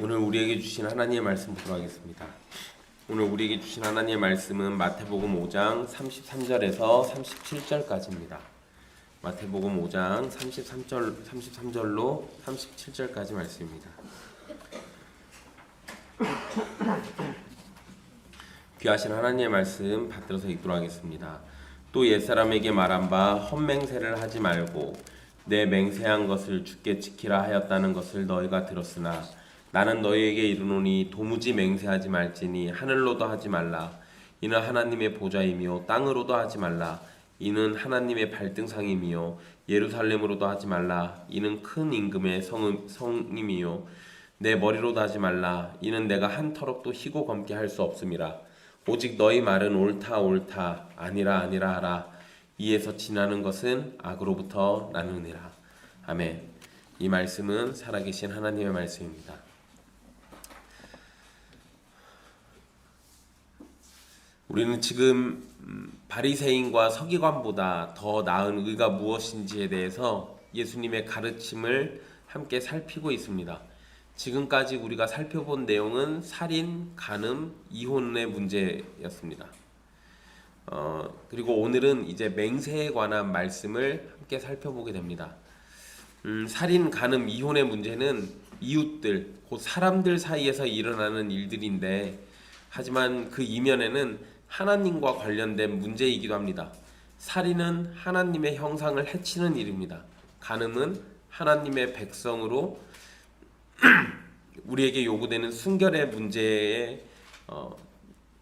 오늘 우리에게 주신 하나님의 말씀 보도록 하겠습니다. 오늘 우리에게 주신 하나님의 말씀은 마태복음 5장 33절에서 37절까지입니다. 마태복음 5장 33절로 37절까지 말씀입니다. 귀하신 하나님의 말씀 받들어서 읽도록 하겠습니다. 또 옛사람에게 말한 바 헛맹세를 하지 말고 내 맹세한 것을 주께 지키라 하였다는 것을 너희가 들었으나 나는 너희에게 이르노니 도무지 맹세하지 말지니 하늘로도 하지 말라. 이는 하나님의 보좌이며 땅으로도 하지 말라. 이는 하나님의 발등상이며 예루살렘으로도 하지 말라. 이는 큰 임금의 성임이요 내 머리로도 하지 말라. 이는 내가 한 터럭도 희고 검게 할 수 없음이라. 오직 너희 말은 옳다 옳다 아니라 아니라 하라. 이에서 지나는 것은 악으로부터 나느니라. 아멘. 이 말씀은 살아계신 하나님의 말씀입니다. 우리는 지금 바리새인과 서기관보다 더 나은 의가 무엇인지에 대해서 예수님의 가르침을 함께 살피고 있습니다. 지금까지 우리가 살펴본 내용은 살인, 간음, 이혼의 문제였습니다. 그리고 오늘은 이제 맹세에 관한 말씀을 함께 살펴보게 됩니다. 살인, 간음, 이혼의 문제는 이웃들, 곧 사람들 사이에서 일어나는 일들인데 하지만 그 이면에는 하나님과 관련된 문제이기도 합니다. 살인은 하나님의 형상을 해치는 일입니다. 간음은 하나님의 백성으로 우리에게 요구되는 순결의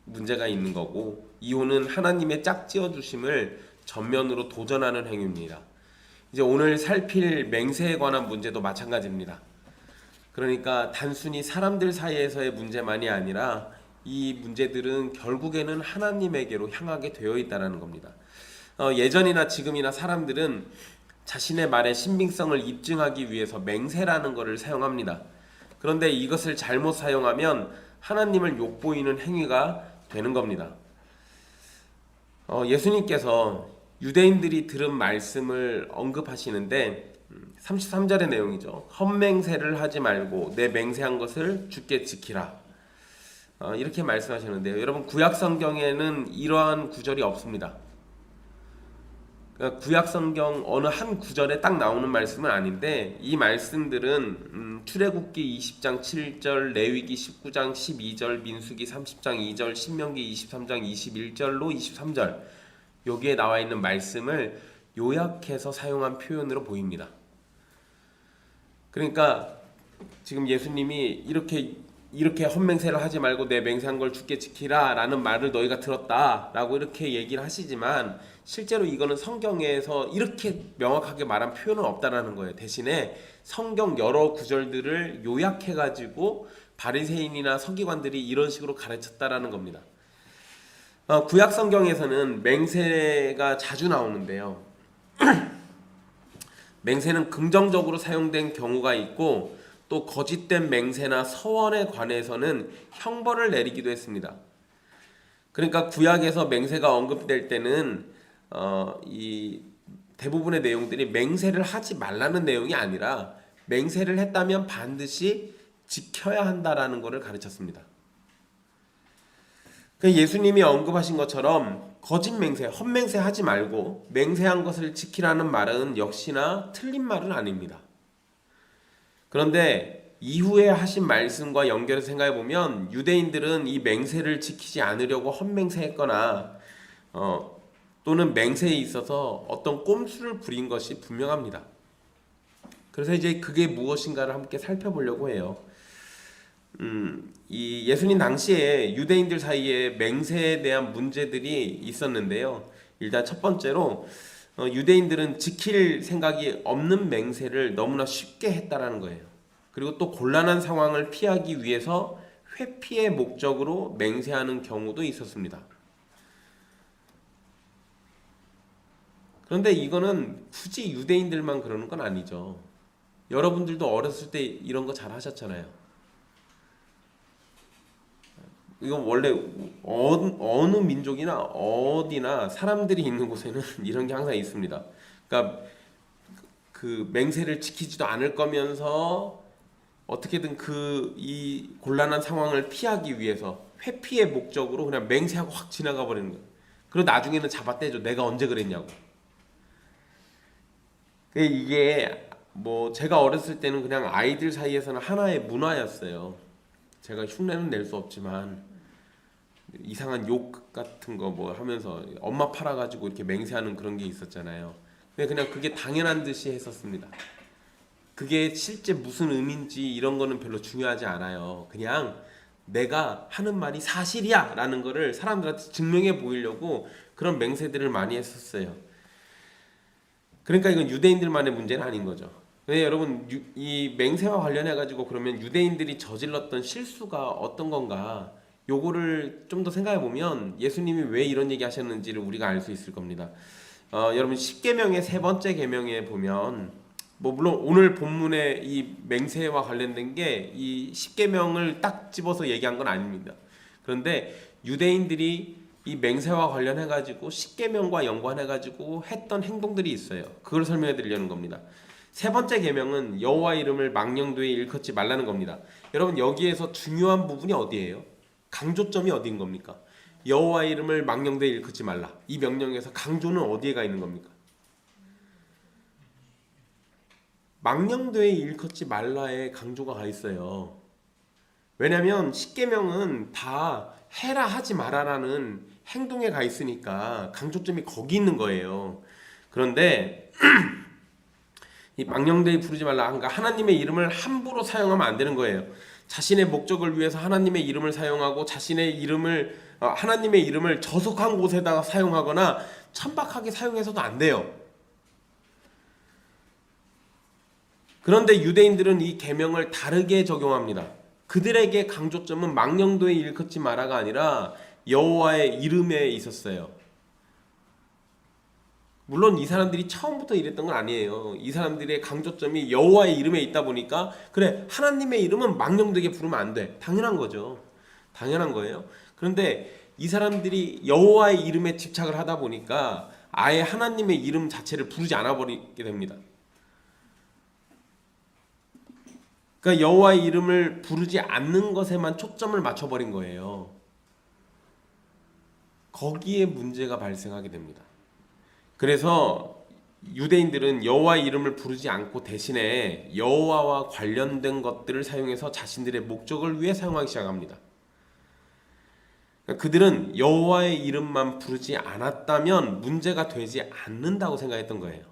문제가 있는 거고, 이혼은 하나님의 짝지어 주심을 전면으로 도전하는 행위입니다. 이제 오늘 살필 맹세에 관한 문제도 마찬가지입니다. 그러니까 단순히 사람들 사이에서의 문제만이 아니라 이 문제들은 결국에는 하나님에게로 향하게 되어 있다는 겁니다. 예전이나 지금이나 사람들은 자신의 말의 신빙성을 입증하기 위해서 맹세라는 것을 사용합니다. 그런데 이것을 잘못 사용하면 하나님을 욕보이는 행위가 되는 겁니다. 예수님께서 유대인들이 들은 말씀을 언급하시는데 33절의 내용이죠. 헛맹세를 하지 말고 내 맹세한 것을 주께 지키라. 이렇게 말씀하셨는데요. 여러분, 구약 성경에는 이러한 구절이 없습니다. 그러니까 구약 성경 어느 한 구절에 딱 나오는 말씀은 아닌데, 이 말씀들은 출애굽기 20장 7절, 레위기 19장 12절, 민수기 30장 2절, 신명기 23장 21절로 23절 여기에 나와 있는 말씀을 요약해서 사용한 표현으로 보입니다. 그러니까 지금 예수님이 이렇게 헛맹세를 하지 말고 내 맹세한 걸 주께 지키라 라는 말을 너희가 들었다 라고 이렇게 얘기를 하시지만, 실제로 이거는 성경에서 이렇게 명확하게 말한 표현은 없다라는 거예요. 대신에 성경 여러 구절들을 요약해 가지고 바리새인이나 서기관들이 이런 식으로 가르쳤다라는 겁니다. 구약 성경에서는 맹세가 자주 나오는데요. 맹세는 긍정적으로 사용된 경우가 있고, 또 거짓된 맹세나 서원에 관해서는 형벌을 내리기도 했습니다. 그러니까 구약에서 맹세가 언급될 때는 이 대부분의 내용들이 맹세를 하지 말라는 내용이 아니라 맹세를 했다면 반드시 지켜야 한다라는 것을 가르쳤습니다. 예수님이 언급하신 것처럼 거짓 맹세, 헛맹세 하지 말고 맹세한 것을 지키라는 말은 역시나 틀린 말은 아닙니다. 그런데 이후에 하신 말씀과 연결해서 생각해 보면 유대인들은 이 맹세를 지키지 않으려고 헛맹세했거나 또는 맹세에 있어서 어떤 꼼수를 부린 것이 분명합니다. 그래서 이제 그게 무엇인가를 함께 살펴보려고 해요. 이 예수님 당시에 유대인들 사이에 맹세에 대한 문제들이 있었는데요. 일단 첫 번째로 유대인들은 지킬 생각이 없는 맹세를 너무나 쉽게 했다라는 거예요. 그리고 또 곤란한 상황을 피하기 위해서 회피의 목적으로 맹세하는 경우도 있었습니다. 그런데 이거는 굳이 유대인들만 그러는 건 아니죠. 여러분들도 어렸을 때 이런 거 잘 하셨잖아요. 이건 원래 어느 민족이나 어디나 사람들이 있는 곳에는 이런 게 항상 있습니다. 그러니까 그 맹세를 지키지도 않을 거면서 어떻게든 이 곤란한 상황을 피하기 위해서 회피의 목적으로 그냥 맹세하고 확 지나가 버리는 거예요. 그리고 나중에는 잡아떼죠. 내가 언제 그랬냐고. 이게 뭐 제가 어렸을 때는 그냥 아이들 사이에서는 하나의 문화였어요. 제가 흉내는 낼 수 없지만 이상한 욕 같은 거 뭐 하면서 엄마 팔아가지고 이렇게 맹세하는 그런 게 있었잖아요. 그냥 그게 당연한 듯이 했었습니다. 그게 실제 무슨 의미인지 이런 거는 별로 중요하지 않아요. 그냥 내가 하는 말이 사실이야 라는 거를 사람들한테 증명해 보이려고 그런 맹세들을 많이 했었어요. 그러니까 이건 유대인들만의 문제는 아닌 거죠. 근데 여러분 이 맹세와 관련해 가지고 그러면 유대인들이 저질렀던 실수가 어떤 건가, 요거를 좀 더 생각해 보면 예수님이 왜 이런 얘기 하셨는지를 우리가 알 수 있을 겁니다. 여러분 10계명의 세 번째 계명에 보면, 뭐 물론 오늘 본문의 이 맹세와 관련된 게 이 10계명을 딱 집어서 얘기한 건 아닙니다. 그런데 유대인들이 이 맹세와 관련해 가지고 10계명과 연관해 가지고 했던 행동들이 있어요. 그걸 설명해 드리려는 겁니다. 세 번째 계명은 여호와 이름을 망령되이 일컫지 말라는 겁니다. 여러분 여기에서 중요한 부분이 어디예요? 강조점이 어디인 겁니까? 여호와 이름을 망령되이 일컫지 말라. 이 명령에서 강조는 어디에 가 있는 겁니까? 망령되이 일컫지 말라에 강조가 가 있어요. 왜냐면 10계명은 다 해라 하지 마라라는 행동에 가 있으니까 강조점이 거기 있는 거예요. 그런데 이 망령되이 부르지 말라, 그러니까 하나님의 이름을 함부로 사용하면 안 되는 거예요. 자신의 목적을 위해서 하나님의 이름을 사용하고 하나님의 이름을 저속한 곳에다가 사용하거나 천박하게 사용해서도 안 돼요. 그런데 유대인들은 이 계명을 다르게 적용합니다. 그들에게 강조점은 망령되이 일컫지 마라가 아니라 여호와의 이름에 있었어요. 물론 이 사람들이 처음부터 이랬던 건 아니에요. 이 사람들의 강조점이 여호와의 이름에 있다 보니까, 그래 하나님의 이름은 망령되게 부르면 안 돼. 당연한 거죠. 당연한 거예요. 그런데 이 사람들이 여호와의 이름에 집착을 하다 보니까 아예 하나님의 이름 자체를 부르지 않아 버리게 됩니다. 그러니까 여호와의 이름을 부르지 않는 것에만 초점을 맞춰버린 거예요. 거기에 문제가 발생하게 됩니다. 그래서 유대인들은 여호와의 이름을 부르지 않고 대신에 여호와와 관련된 것들을 사용해서 자신들의 목적을 위해 사용하기 시작합니다. 그러니까 그들은 여호와의 이름만 부르지 않았다면 문제가 되지 않는다고 생각했던 거예요.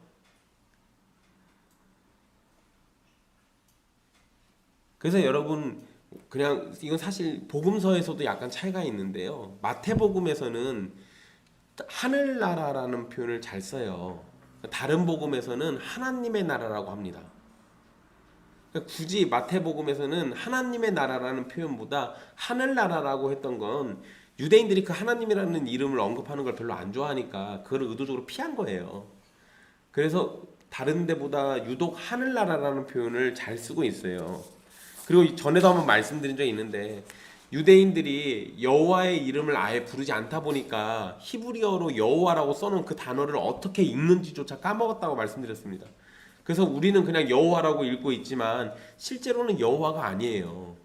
그래서 여러분, 그냥 이건 사실 복음서에서도 약간 차이가 있는데요. 마태복음에서는 하늘나라라는 표현을 잘 써요. 다른 복음에서는 하나님의 나라라고 합니다. 그러니까 굳이 마태복음에서는 하나님의 나라라는 표현보다 하늘나라라고 했던 건 유대인들이 그 하나님이라는 이름을 언급하는 걸 별로 안 좋아하니까 그걸 의도적으로 피한 거예요. 그래서 다른 데보다 유독 하늘나라라는 표현을 잘 쓰고 있어요. 그리고 전에도 한번 말씀드린 적이 있는데, 유대인들이 여호와의 이름을 아예 부르지 않다 보니까 히브리어로 여호와라고 써놓은 그 단어를 어떻게 읽는지조차 까먹었다고 말씀드렸습니다. 그래서 우리는 그냥 여호와라고 읽고 있지만 실제로는 여호와가 아니에요.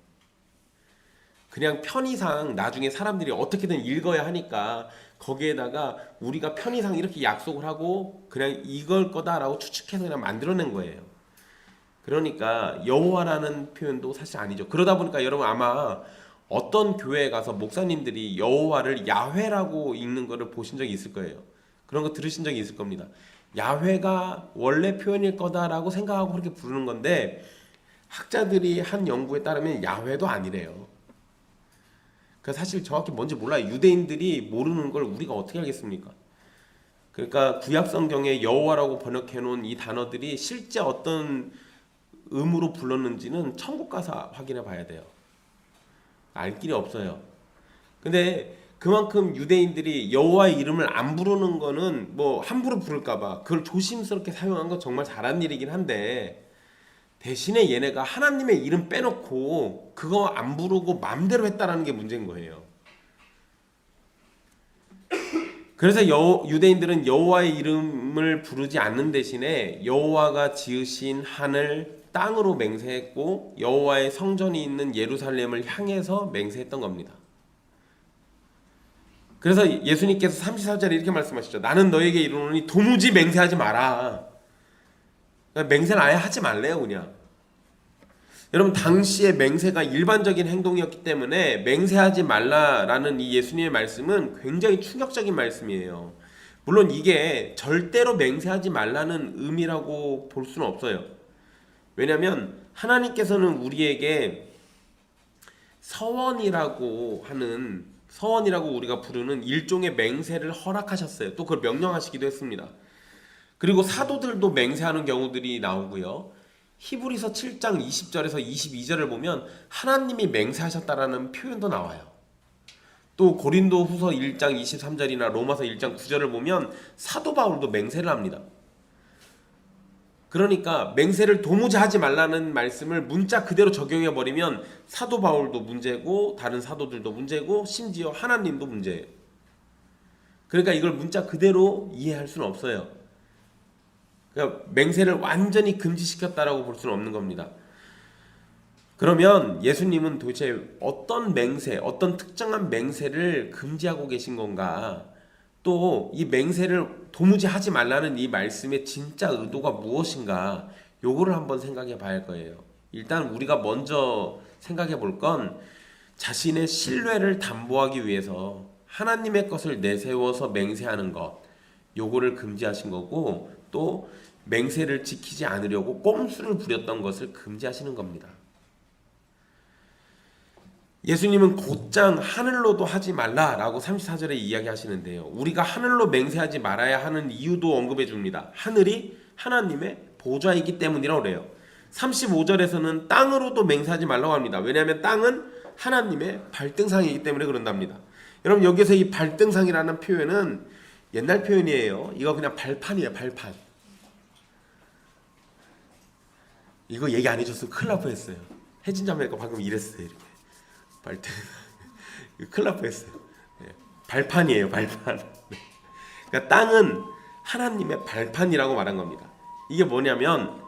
그냥 편의상 나중에 사람들이 어떻게든 읽어야 하니까 거기에다가 우리가 편의상 이렇게 약속을 하고 그냥 이걸 거다라고 추측해서 그냥 만들어낸 거예요. 그러니까 여호와라는 표현도 사실 아니죠. 그러다 보니까 여러분 아마 어떤 교회에 가서 목사님들이 여호와를 야훼라고 읽는 거를 보신 적이 있을 거예요. 그런 거 들으신 적이 있을 겁니다. 야훼가 원래 표현일 거다라고 생각하고 그렇게 부르는 건데, 학자들이 한 연구에 따르면 야훼도 아니래요. 그 사실 정확히 뭔지 몰라요. 유대인들이 모르는 걸 우리가 어떻게 알겠습니까? 그러니까 구약 성경에 여호와라고 번역해 놓은 이 단어들이 실제 어떤 의무로 불렀는지는 천국 가서 확인해 봐야 돼요. 알 길이 없어요. 근데 그만큼 유대인들이 여호와의 이름을 안 부르는 거는 뭐 함부로 부를까봐 그걸 조심스럽게 사용한 건 정말 잘한 일이긴 한데, 대신에 얘네가 하나님의 이름 빼놓고 그거 안 부르고 맘대로 했다라는 게 문제인 거예요. 그래서 유대인들은 여호와의 이름을 부르지 않는 대신에 여호와가 지으신 하늘, 땅으로 맹세했고 여호와의 성전이 있는 예루살렘을 향해서 맹세했던 겁니다. 그래서 예수님께서 34절에 이렇게 말씀하시죠. 나는 너에게 이르노니 도무지 맹세하지 마라. 맹세는 아예 하지 말래요, 그냥. 여러분, 당시에 맹세가 일반적인 행동이었기 때문에 맹세하지 말라라는 이 예수님의 말씀은 굉장히 충격적인 말씀이에요. 물론 이게 절대로 맹세하지 말라는 의미라고 볼 수는 없어요. 왜냐하면 하나님께서는 우리에게 서원이라고 우리가 부르는 일종의 맹세를 허락하셨어요. 또 그걸 명령하시기도 했습니다. 그리고 사도들도 맹세하는 경우들이 나오고요. 히브리서 7장 20절에서 22절을 보면 하나님이 맹세하셨다라는 표현도 나와요. 또 고린도후서 1장 23절이나 로마서 1장 9절을 보면 사도 바울도 맹세를 합니다. 그러니까 맹세를 도무지 하지 말라는 말씀을 문자 그대로 적용해 버리면 사도 바울도 문제고 다른 사도들도 문제고 심지어 하나님도 문제예요. 그러니까 이걸 문자 그대로 이해할 수는 없어요. 그러니까 맹세를 완전히 금지시켰다라고 볼 수는 없는 겁니다. 그러면 예수님은 도대체 어떤 맹세, 어떤 특정한 맹세를 금지하고 계신 건가? 또 이 맹세를 도무지 하지 말라는 이 말씀의 진짜 의도가 무엇인가? 요거를 한번 생각해 봐야 할 거예요. 일단 우리가 먼저 생각해 볼 건 자신의 신뢰를 담보하기 위해서 하나님의 것을 내세워서 맹세하는 것, 요거를 금지하신 거고, 또 맹세를 지키지 않으려고 꼼수를 부렸던 것을 금지하시는 겁니다. 예수님은 곧장 하늘로도 하지 말라라고 34절에 이야기하시는데요. 우리가 하늘로 맹세하지 말아야 하는 이유도 언급해 줍니다. 하늘이 하나님의 보좌이기 때문이라고 그래요. 35절에서는 땅으로도 맹세하지 말라고 합니다. 왜냐하면 땅은 하나님의 발등상이기 때문에 그런답니다. 여러분, 여기서 이 발등상이라는 표현은 옛날 표현이에요. 이거 그냥 발판이에요. 발판. 이거 얘기 안 해줬으면 큰일 날 뻔했어요. 혜진 자매가 방금 이랬어요. 이렇게 발등 큰일 날 뻔했어요. 발판이에요. 발판. 그러니까 땅은 하나님의 발판이라고 말한 겁니다. 이게 뭐냐면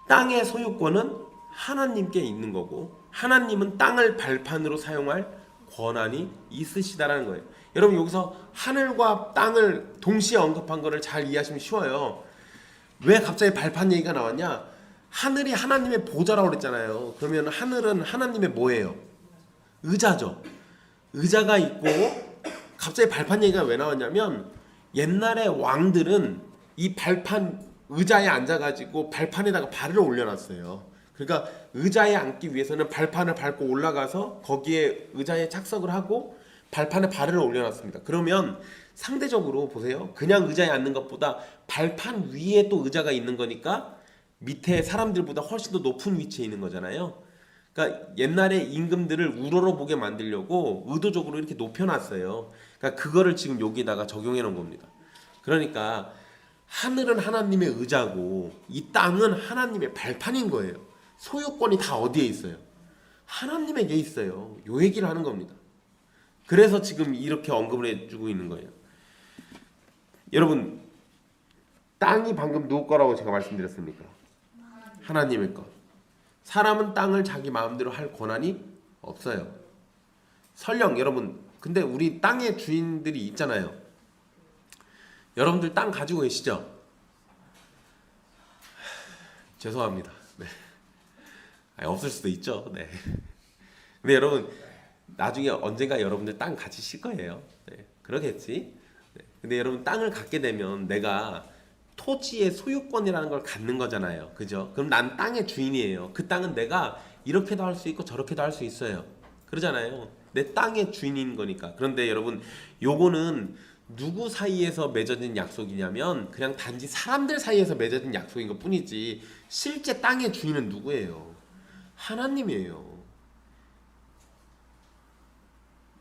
땅의 소유권은 하나님께 있는 거고 하나님은 땅을 발판으로 사용할 권한이 있으시다라는 거예요. 여러분, 여기서 하늘과 땅을 동시에 언급한 거를 잘 이해하시면 쉬워요. 왜 갑자기 발판 얘기가 나왔냐? 하늘이 하나님의 보좌라고 그랬잖아요. 그러면 하늘은 하나님의 뭐예요? 의자죠. 의자가 있고 갑자기 발판 얘기가 왜 나왔냐면 옛날에 왕들은 이 발판 의자에 앉아가지고 발판에다가 발을 올려놨어요. 그러니까 의자에 앉기 위해서는 발판을 밟고 올라가서 거기에 의자에 착석을 하고 발판에 발을 올려놨습니다. 그러면 상대적으로 보세요. 그냥 의자에 앉는 것보다 발판 위에 또 의자가 있는 거니까 밑에 사람들보다 훨씬 더 높은 위치에 있는 거잖아요. 그러니까 옛날에 임금들을 우러러보게 만들려고 의도적으로 이렇게 높여놨어요. 그러니까 그거를 지금 여기다가 적용해 놓은 겁니다. 그러니까 하늘은 하나님의 의자고 이 땅은 하나님의 발판인 거예요. 소유권이 다 어디에 있어요? 하나님에게 있어요. 요 얘기를 하는 겁니다. 그래서 지금 이렇게 언급을 해주고 있는 거예요. 여러분, 땅이 방금 누구 거라고 제가 말씀드렸습니까? 하나님의 것. 사람은 땅을 자기 마음대로 할 권한이 없어요. 설령 여러분, 근데 우리 땅의 주인들이 있잖아요. 여러분들 땅 가지고 계시죠? 죄송합니다. 네. 없을 수도 있죠. 네. 근데 여러분, 나중에 언젠가 여러분들 땅 가지실 거예요. 네. 그러겠지. 네. 근데 여러분, 땅을 갖게 되면 내가 토지의 소유권이라는 걸 갖는 거잖아요. 그죠? 그럼 난 땅의 주인이에요. 그 땅은 내가 이렇게도 할 수 있고 저렇게도 할 수 있어요. 그러잖아요. 내 땅의 주인인 거니까. 그런데 여러분, 요거는 누구 사이에서 맺어진 약속이냐면 그냥 단지 사람들 사이에서 맺어진 약속인 것 뿐이지 실제 땅의 주인은 누구예요? 하나님이에요.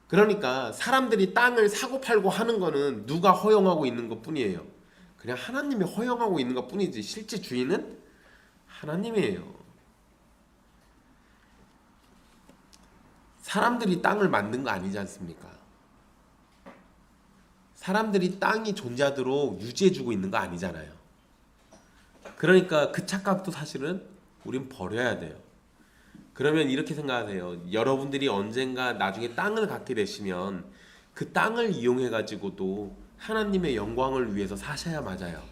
그러니까 사람들이 땅을 사고 팔고 하는 거는 누가 허용하고 있는 것 뿐이에요. 그냥 하나님이 허용하고 있는 것 뿐이지 실제 주인은 하나님이에요. 사람들이 땅을 만든 거 아니지 않습니까? 사람들이 땅이 존재하도록 유지해주고 있는 거 아니잖아요. 그러니까 그 착각도 사실은 우린 버려야 돼요. 그러면 이렇게 생각하세요. 여러분들이 언젠가 나중에 땅을 갖게 되시면 그 땅을 이용해 가지고도 하나님의 영광을 위해서 사셔야 맞아요.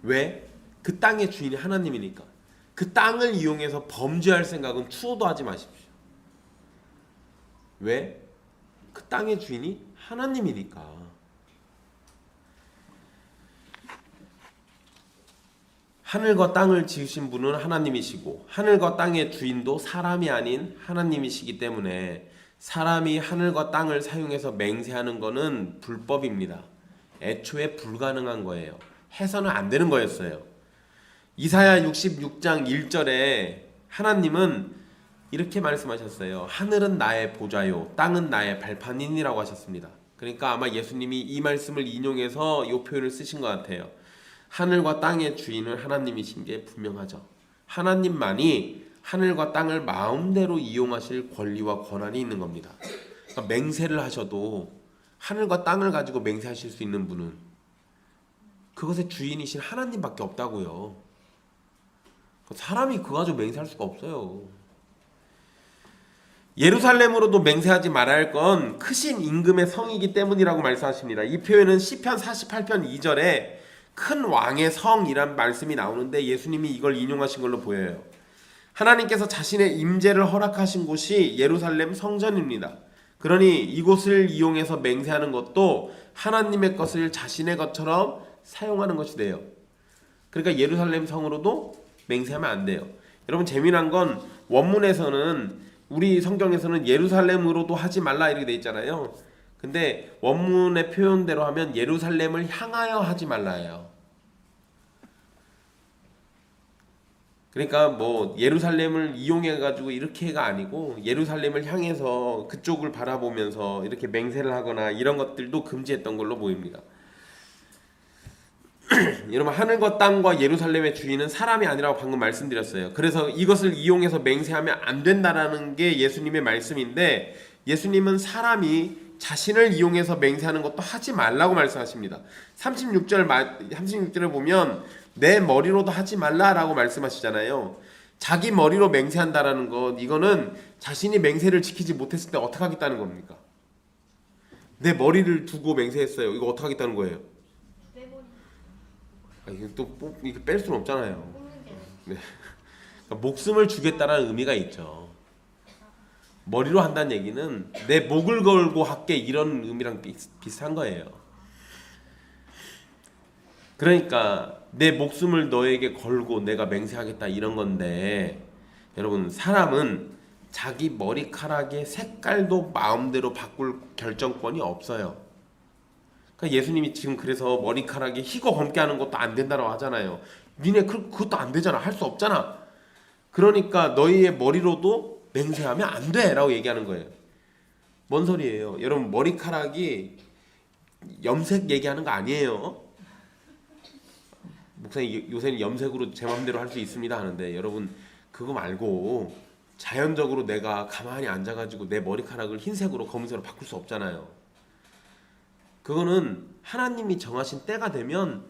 왜? 그 땅의 주인이 하나님이니까. 그 땅을 이용해서 범죄할 생각은 추호도 하지 마십시오. 왜? 그 땅의 주인이 하나님이니까. 하늘과 땅을 지으신 분은 하나님이시고 하늘과 땅의 주인도 사람이 아닌 하나님이시기 때문에 사람이 하늘과 땅을 사용해서 맹세하는 것은 불법입니다. 애초에 불가능한 거예요. 해서는 안 되는 거였어요. 이사야 66장 1절에 하나님은 이렇게 말씀하셨어요. 하늘은 나의 보좌요 땅은 나의 발판이니라고 하셨습니다. 그러니까 아마 예수님이 이 말씀을 인용해서 이 표현을 쓰신 것 같아요. 하늘과 땅의 주인은 하나님이신 게 분명하죠. 하나님만이 하늘과 땅을 마음대로 이용하실 권리와 권한이 있는 겁니다. 그러니까 맹세를 하셔도 하늘과 땅을 가지고 맹세하실 수 있는 분은 그것의 주인이신 하나님밖에 없다고요. 사람이 그거 가지고 맹세할 수가 없어요. 예루살렘으로도 맹세하지 말아야 할 건 크신 임금의 성이기 때문이라고 말씀하십니다. 이 표현은 시편 48편 2절에 큰 왕의 성이란 말씀이 나오는데 예수님이 이걸 인용하신 걸로 보여요. 하나님께서 자신의 임재를 허락하신 곳이 예루살렘 성전입니다. 그러니 이곳을 이용해서 맹세하는 것도 하나님의 것을 자신의 것처럼 사용하는 것이 돼요. 그러니까 예루살렘 성으로도 맹세하면 안 돼요. 여러분 재미난 건 원문에서는 우리 성경에서는 예루살렘으로도 하지 말라 이렇게 돼 있잖아요. 근데 원문의 표현대로 하면 예루살렘을 향하여 하지 말라예요. 그러니까 뭐 예루살렘을 이용해 가지고 이렇게가 아니고 예루살렘을 향해서 그쪽을 바라보면서 이렇게 맹세를 하거나 이런 것들도 금지했던 걸로 보입니다. 여러분 하늘과 땅과 예루살렘의 주인은 사람이 아니라고 방금 말씀드렸어요. 그래서 이것을 이용해서 맹세하면 안 된다라는 게 예수님의 말씀인데 예수님은 사람이 자신을 이용해서 맹세하는 것도 하지 말라고 말씀하십니다. 36절을 보면 내 머리로도 하지 말라라고 말씀하시잖아요. 자기 머리로 맹세한다라는 것, 이거는 자신이 맹세를 지키지 못했을 때 어떻게 하겠다는 겁니까? 내 머리를 두고 맹세했어요. 이거 어떻게 하겠다는 거예요? 이거 또 이거 뺄 수는 없잖아요. 네. 그러니까 목숨을 주겠다라는 의미가 있죠. 머리로 한다는 얘기는 내 목을 걸고 할게 이런 의미랑 비슷한 거예요. 그러니까 내 목숨을 너에게 걸고 내가 맹세하겠다 이런 건데 여러분 사람은 자기 머리카락의 색깔도 마음대로 바꿀 결정권이 없어요. 그러니까 예수님이 지금 그래서 머리카락이 희고 검게 하는 것도 안 된다고 하잖아요. 니네 그것도 안 되잖아. 할 수 없잖아. 그러니까 너희의 머리로도 맹세하면 안 돼 라고 얘기하는 거예요. 뭔 소리예요? 여러분 머리카락이 염색 얘기하는 거 아니에요. 목사님 요새는 염색으로 제 맘대로 할 수 있습니다 하는데 여러분 그거 말고 자연적으로 내가 가만히 앉아가지고 내 머리카락을 흰색으로 검은색으로 바꿀 수 없잖아요. 그거는 하나님이 정하신 때가 되면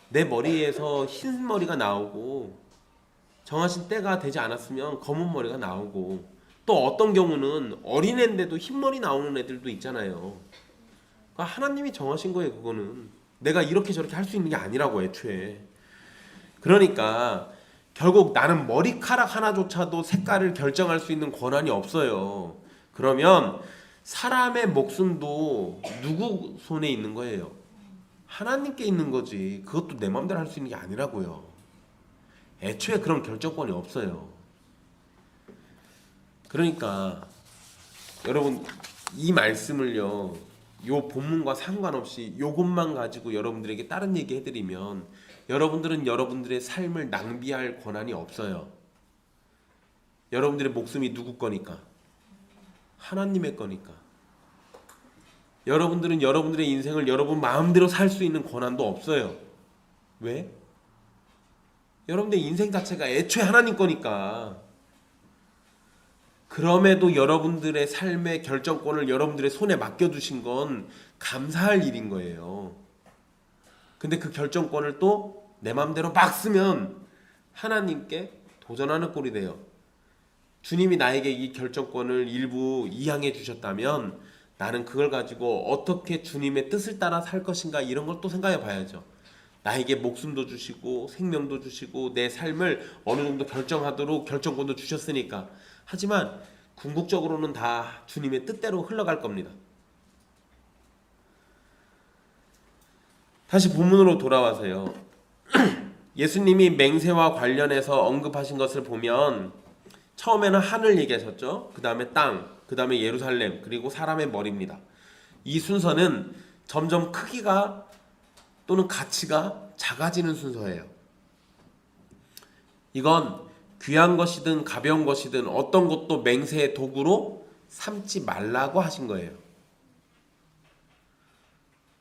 내 머리에서 흰 머리가 나오고 정하신 때가 되지 않았으면 검은 머리가 나오고 또 어떤 경우는 어린애인데도 흰머리 나오는 애들도 있잖아요. 그러니까 하나님이 정하신 거예요. 그거는 내가 이렇게 저렇게 할 수 있는 게 아니라고 애초에. 그러니까 결국 나는 머리카락 하나조차도 색깔을 결정할 수 있는 권한이 없어요. 그러면 사람의 목숨도 누구 손에 있는 거예요? 하나님께 있는 거지. 그것도 내 마음대로 할 수 있는 게 아니라고요. 애초에 그런 결정권이 없어요. 그러니까 여러분 이 말씀을요, 요 본문과 상관없이 요것만 가지고 여러분들에게 다른 얘기 해드리면 여러분들은 여러분들의 삶을 낭비할 권한이 없어요. 여러분들의 목숨이 누구 거니까? 하나님의 거니까. 여러분들은 여러분들의 인생을 여러분 마음대로 살 수 있는 권한도 없어요. 왜? 여러분들의 인생 자체가 애초에 하나님 거니까. 그럼에도 여러분들의 삶의 결정권을 여러분들의 손에 맡겨두신 건 감사할 일인 거예요. 근데 그 결정권을 또 내 마음대로 막 쓰면 하나님께 도전하는 꼴이 돼요. 주님이 나에게 이 결정권을 일부 이양해 주셨다면 나는 그걸 가지고 어떻게 주님의 뜻을 따라 살 것인가, 이런 걸 또 생각해 봐야죠. 나에게 목숨도 주시고 생명도 주시고 내 삶을 어느 정도 결정하도록 결정권도 주셨으니까. 하지만 궁극적으로는 다 주님의 뜻대로 흘러갈 겁니다. 다시 본문으로 돌아와서요. 예수님이 맹세와 관련해서 언급하신 것을 보면 처음에는 하늘 얘기하셨죠. 그 다음에 땅, 그 다음에 예루살렘, 그리고 사람의 머리입니다. 이 순서는 점점 크기가 또는 가치가 작아지는 순서예요. 이건 귀한 것이든 가벼운 것이든 어떤 것도 맹세의 도구로 삼지 말라고 하신 거예요.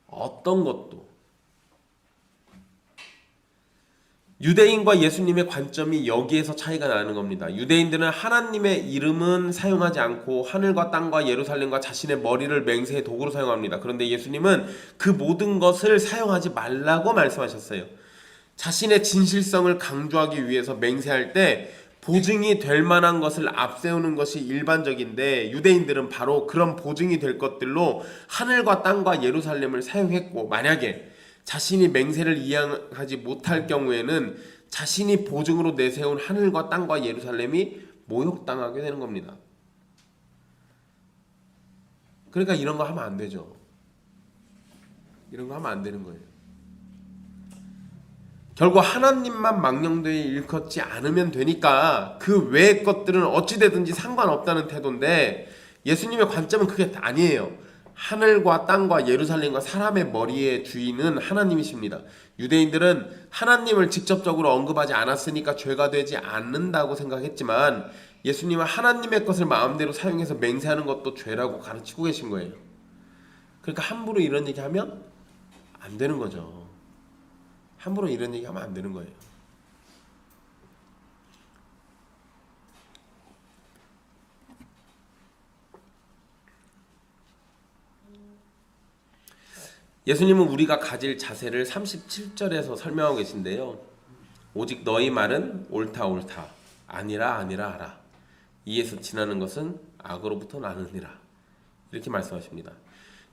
어떤 것도. 유대인과 예수님의 관점이 여기에서 차이가 나는 겁니다. 유대인들은 하나님의 이름은 사용하지 않고 하늘과 땅과 예루살렘과 자신의 머리를 맹세의 도구로 사용합니다. 그런데 예수님은 그 모든 것을 사용하지 말라고 말씀하셨어요. 자신의 진실성을 강조하기 위해서 맹세할 때 보증이 될 만한 것을 앞세우는 것이 일반적인데, 유대인들은 바로 그런 보증이 될 것들로 하늘과 땅과 예루살렘을 사용했고, 만약에 자신이 맹세를 이행하지 못할 경우에는 자신이 보증으로 내세운 하늘과 땅과 예루살렘이 모욕당하게 되는 겁니다. 그러니까 이런 거 하면 안 되죠. 이런 거 하면 안 되는 거예요. 결국 하나님만 망령되이 일컫지 않으면 되니까 그 외의 것들은 어찌되든지 상관없다는 태도인데, 예수님의 관점은 그게 아니에요. 하늘과 땅과 예루살렘과 사람의 머리의 주인은 하나님이십니다. 유대인들은 하나님을 직접적으로 언급하지 않았으니까 죄가 되지 않는다고 생각했지만, 예수님은 하나님의 것을 마음대로 사용해서 맹세하는 것도 죄라고 가르치고 계신 거예요. 그러니까 함부로 이런 얘기하면 안 되는 거죠. 함부로 이런 얘기하면 안 되는 거예요. 예수님은 우리가 가질 자세를 37절에서 설명하고 계신데요. 오직 너희 말은 옳다 옳다, 아니라 아니라 하라. 이에서 지나는 것은 악으로부터 나느니라. 이렇게 말씀하십니다.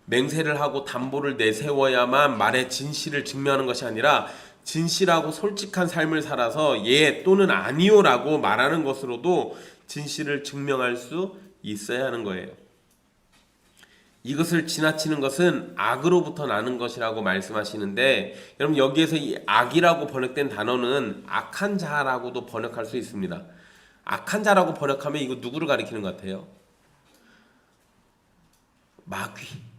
맹세를 하고 담보를 내세워야만 말의 진실을 증명하는 것이 아니라, 진실하고 솔직한 삶을 살아서 예 또는 아니요라고 말하는 것으로도 진실을 증명할 수 있어야 하는 거예요. 이것을 지나치는 것은 악으로부터 나는 것이라고 말씀하시는데, 여러분 여기에서 이 악이라고 번역된 단어는 악한 자라고도 번역할 수 있습니다. 악한 자라고 번역하면 이거 누구를 가리키는 것 같아요? 마귀.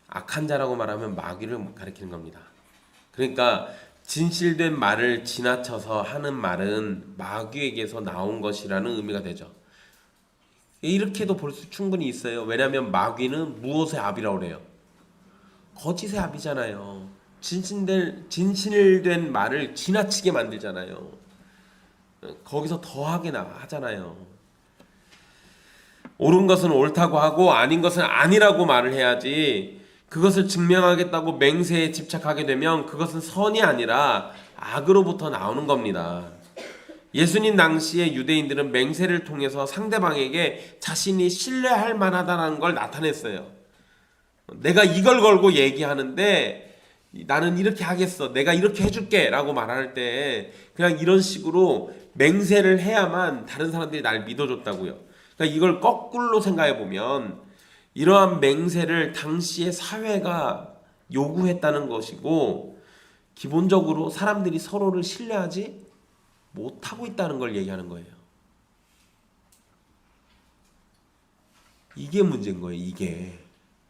악한 자라고 말하면 마귀를 가리키는 겁니다. 그러니까 진실된 말을 지나쳐서 하는 말은 마귀에게서 나온 것이라는 의미가 되죠. 이렇게도 볼 수 충분히 있어요. 왜냐하면 마귀는 무엇의 압이라고 그래요? 거짓의 압이잖아요. 진실된 말을 지나치게 만들잖아요. 거기서 더하게 하잖아요. 옳은 것은 옳다고 하고 아닌 것은 아니라고 말을 해야지, 그것을 증명하겠다고 맹세에 집착하게 되면 그것은 선이 아니라 악으로부터 나오는 겁니다. 예수님 당시의 유대인들은 맹세를 통해서 상대방에게 자신이 신뢰할 만하다는 걸 나타냈어요. 내가 이걸 걸고 얘기하는데 나는 이렇게 하겠어, 내가 이렇게 해줄게 라고 말할 때 그냥 이런 식으로 맹세를 해야만 다른 사람들이 날 믿어줬다고요. 그러니까 이걸 거꾸로 생각해 보면 이러한 맹세를 당시의 사회가 요구했다는 것이고, 기본적으로 사람들이 서로를 신뢰하지 못하고 있다는 걸 얘기하는 거예요. 이게 문제인 거예요. 이게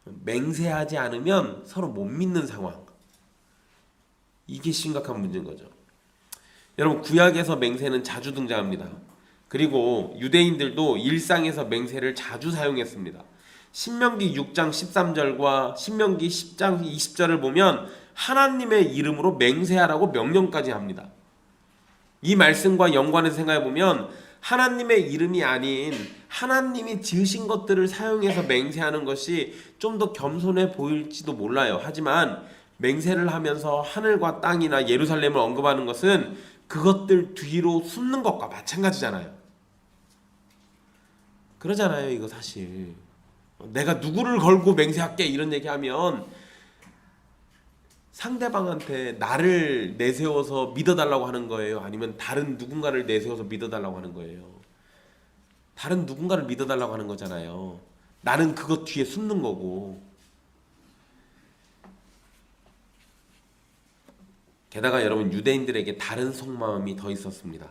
맹세하지 않으면 서로 못 믿는 상황, 이게 심각한 문제인 거죠. 여러분 구약에서 맹세는 자주 등장합니다. 그리고 유대인들도 일상에서 맹세를 자주 사용했습니다. 신명기 6장 13절과 신명기 10장 20절을 보면 하나님의 이름으로 맹세하라고 명령까지 합니다. 이 말씀과 연관해서 생각해보면 하나님의 이름이 아닌 하나님이 지으신 것들을 사용해서 맹세하는 것이 좀 더 겸손해 보일지도 몰라요. 하지만 맹세를 하면서 하늘과 땅이나 예루살렘을 언급하는 것은 그것들 뒤로 숨는 것과 마찬가지잖아요. 그러잖아요. 이거 사실 내가 누구를 걸고 맹세할게 이런 얘기하면 상대방한테 나를 내세워서 믿어달라고 하는 거예요? 아니면 다른 누군가를 내세워서 믿어달라고 하는 거예요? 다른 누군가를 믿어달라고 하는 거잖아요. 나는 그것 뒤에 숨는 거고. 게다가 여러분, 유대인들에게 다른 속마음이 더 있었습니다.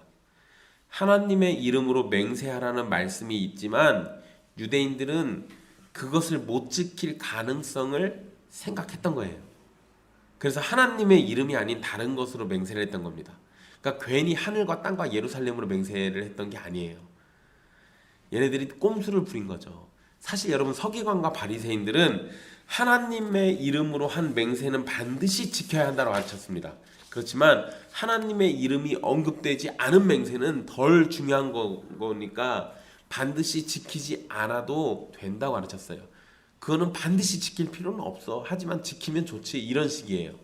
하나님의 이름으로 맹세하라는 말씀이 있지만 유대인들은 그것을 못 지킬 가능성을 생각했던 거예요. 그래서 하나님의 이름이 아닌 다른 것으로 맹세를 했던 겁니다. 그러니까 괜히 하늘과 땅과 예루살렘으로 맹세를 했던 게 아니에요. 얘네들이 꼼수를 부린 거죠. 사실 여러분, 서기관과 바리새인들은 하나님의 이름으로 한 맹세는 반드시 지켜야 한다고 가르쳤습니다. 그렇지만 하나님의 이름이 언급되지 않은 맹세는 덜 중요한 거니까 반드시 지키지 않아도 된다고 가르쳤어요. 그거는 반드시 지킬 필요는 없어. 하지만 지키면 좋지. 이런 식이에요.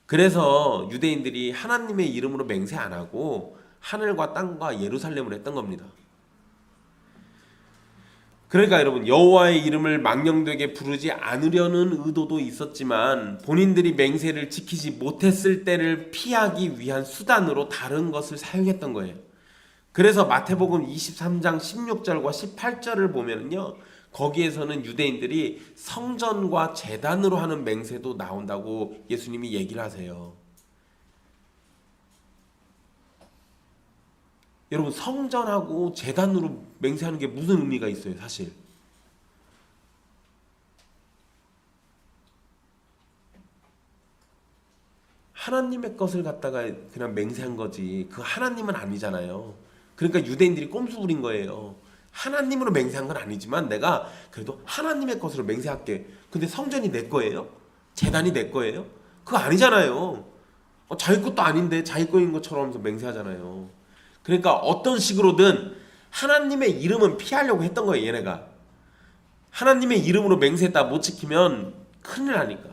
그래서 유대인들이 하나님의 이름으로 맹세 안 하고 하늘과 땅과 예루살렘을 했던 겁니다. 그러니까 여러분, 여호와의 이름을 망령되게 부르지 않으려는 의도도 있었지만 본인들이 맹세를 지키지 못했을 때를 피하기 위한 수단으로 다른 것을 사용했던 거예요. 그래서 마태복음 23장 16절과 18절을 보면요, 거기에서는 유대인들이 성전과 제단으로 하는 맹세도 나온다고 예수님이 얘기를 하세요. 여러분, 성전하고 제단으로 맹세하는 게 무슨 의미가 있어요, 사실? 하나님의 것을 갖다가 그냥 맹세한 거지, 그 하나님은 아니잖아요. 그러니까 유대인들이 꼼수 부린 거예요. 하나님으로 맹세한 건 아니지만 내가 그래도 하나님의 것으로 맹세할게. 근데 성전이 내 거예요? 제단이 내 거예요? 그거 아니잖아요. 자기 것도 아닌데 자기 거인 것처럼 맹세하잖아요. 그러니까 어떤 식으로든 하나님의 이름은 피하려고 했던 거예요, 얘네가. 하나님의 이름으로 맹세했다 못 지키면 큰일 나니까.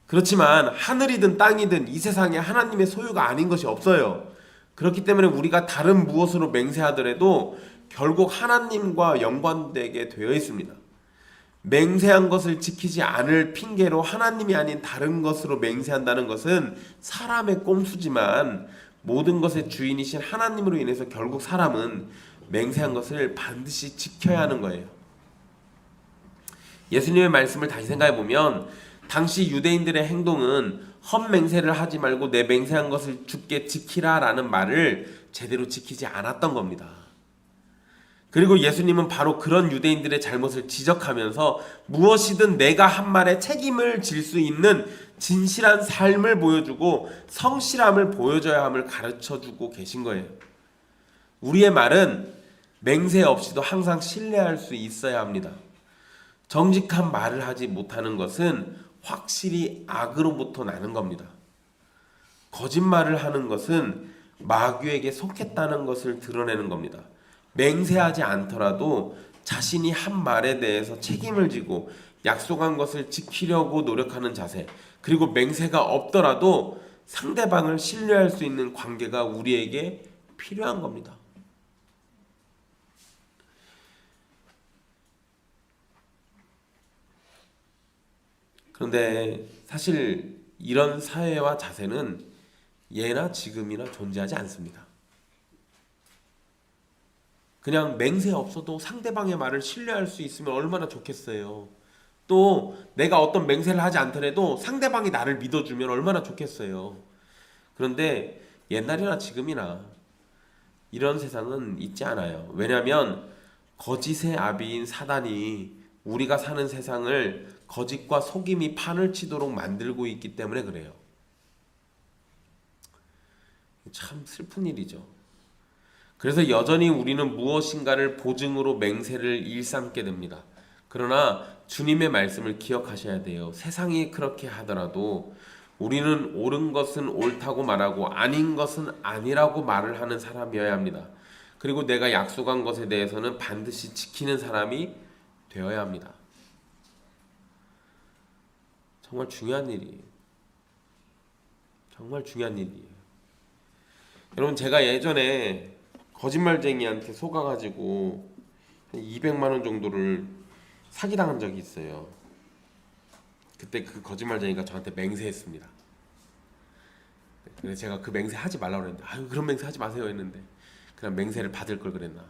그렇지만 하늘이든 땅이든 이 세상에 하나님의 소유가 아닌 것이 없어요. 그렇기 때문에 우리가 다른 무엇으로 맹세하더라도 결국 하나님과 연관되게 되어 있습니다. 맹세한 것을 지키지 않을 핑계로 하나님이 아닌 다른 것으로 맹세한다는 것은 사람의 꼼수지만 모든 것의 주인이신 하나님으로 인해서 결국 사람은 맹세한 것을 반드시 지켜야 하는 거예요. 예수님의 말씀을 다시 생각해 보면 당시 유대인들의 행동은 헛맹세를 하지 말고 내 맹세한 것을 주께 지키라 라는 말을 제대로 지키지 않았던 겁니다. 그리고 예수님은 바로 그런 유대인들의 잘못을 지적하면서 무엇이든 내가 한 말에 책임을 질 수 있는 진실한 삶을 보여주고 성실함을 보여줘야 함을 가르쳐주고 계신 거예요. 우리의 말은 맹세 없이도 항상 신뢰할 수 있어야 합니다. 정직한 말을 하지 못하는 것은 확실히 악으로부터 나는 겁니다. 거짓말을 하는 것은 마귀에게 속했다는 것을 드러내는 겁니다. 맹세하지 않더라도 자신이 한 말에 대해서 책임을 지고 약속한 것을 지키려고 노력하는 자세, 그리고 맹세가 없더라도 상대방을 신뢰할 수 있는 관계가 우리에게 필요한 겁니다. 그런데 사실 이런 사회와 자세는 예나 지금이나 존재하지 않습니다. 그냥 맹세 없어도 상대방의 말을 신뢰할 수 있으면 얼마나 좋겠어요. 또 내가 어떤 맹세를 하지 않더라도 상대방이 나를 믿어주면 얼마나 좋겠어요. 그런데 옛날이나 지금이나 이런 세상은 있지 않아요. 왜냐하면 거짓의 아비인 사단이 우리가 사는 세상을 거짓과 속임이 판을 치도록 만들고 있기 때문에 그래요. 참 슬픈 일이죠. 그래서 여전히 우리는 무엇인가를 보증으로 맹세를 일삼게 됩니다. 그러나 주님의 말씀을 기억하셔야 돼요. 세상이 그렇게 하더라도 우리는 옳은 것은 옳다고 말하고 아닌 것은 아니라고 말을 하는 사람이어야 합니다. 그리고 내가 약속한 것에 대해서는 반드시 지키는 사람이 되어야 합니다. 정말 중요한 일이에요. 정말 중요한 일이에요. 여러분, 제가 예전에 거짓말쟁이한테 속아가지고 한 200만 원 정도를 사기당한 적이 있어요. 그때 그 거짓말쟁이가 저한테 맹세했습니다. 그래서 제가 그 맹세 하지 말라고 그랬는데, 아유 그런 맹세 하지 마세요 했는데, 그냥 맹세를 받을 걸 그랬나.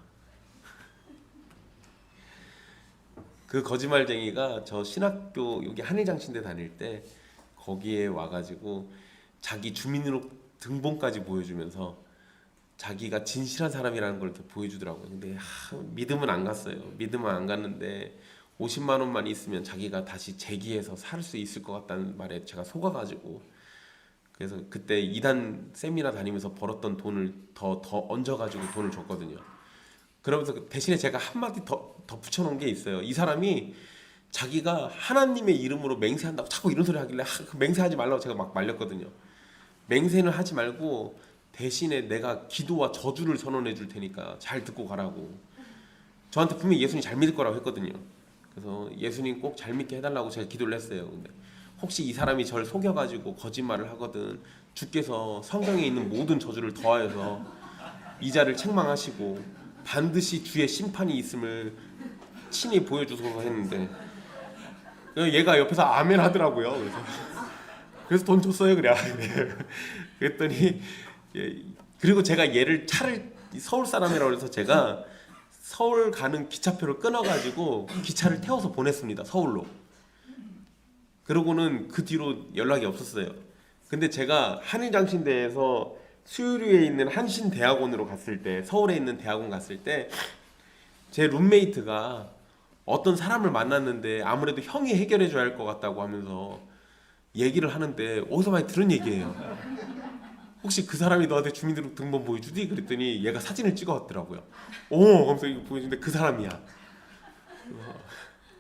그 거짓말쟁이가 저 신학교 여기 한의장신대 다닐 때 거기에 와가지고 자기 주민등록 등본까지 보여주면서 자기가 진실한 사람이라는 걸 이렇게 보여주더라고요. 근데 믿음은 안 갔어요. 믿음은 안 갔는데 50만 원만 있으면 자기가 다시 재기해서 살 수 있을 것 같다는 말에 제가 속아가지고, 그래서 그때 2단 세미나 다니면서 벌었던 돈을 더 얹어가지고 돈을 줬거든요. 그러면서 대신에 제가 한마디 더 붙여놓은 게 있어요. 이 사람이 자기가 하나님의 이름으로 맹세한다고 자꾸 이런 소리 하길래 그 맹세하지 말라고 제가 막 말렸거든요. 맹세는 하지 말고 대신에 내가 기도와 저주를 선언해 줄 테니까 잘 듣고 가라고. 저한테 분명히 예수님 잘 믿을 거라고 했거든요. 그래서 예수님 꼭 잘 믿게 해달라고 제가 기도를 했어요. 근데 혹시 이 사람이 저를 속여가지고 거짓말을 하거든 주께서 성경에 있는 모든 저주를 더하여서 이자를 책망하시고 반드시 주의 심판이 있음을 친히 보여주소서 했는데, 얘가 옆에서 아멘 하더라고요. 그래서 돈 줬어요. 그래. 그랬더니 그리고 제가 얘를 서울 사람이라고 해서 제가 서울 가는 기차표를 끊어가지고 기차를 태워서 보냈습니다. 서울로. 그러고는 그 뒤로 연락이 없었어요. 근데 제가 한일장신대에서 수유리에 있는 한신대학원으로 갔을 때, 서울에 있는 대학원 갔을 때 제 룸메이트가 어떤 사람을 만났는데 아무래도 형이 해결해 줘야 할 것 같다고 하면서 얘기를 하는데, 어디서 많이 들은 얘기예요. 혹시 그 사람이 너한테 주민등록번 보여주디? 그랬더니 얘가 사진을 찍어왔더라고요. 오! 하면서 이거 보여주는데 그 사람이야.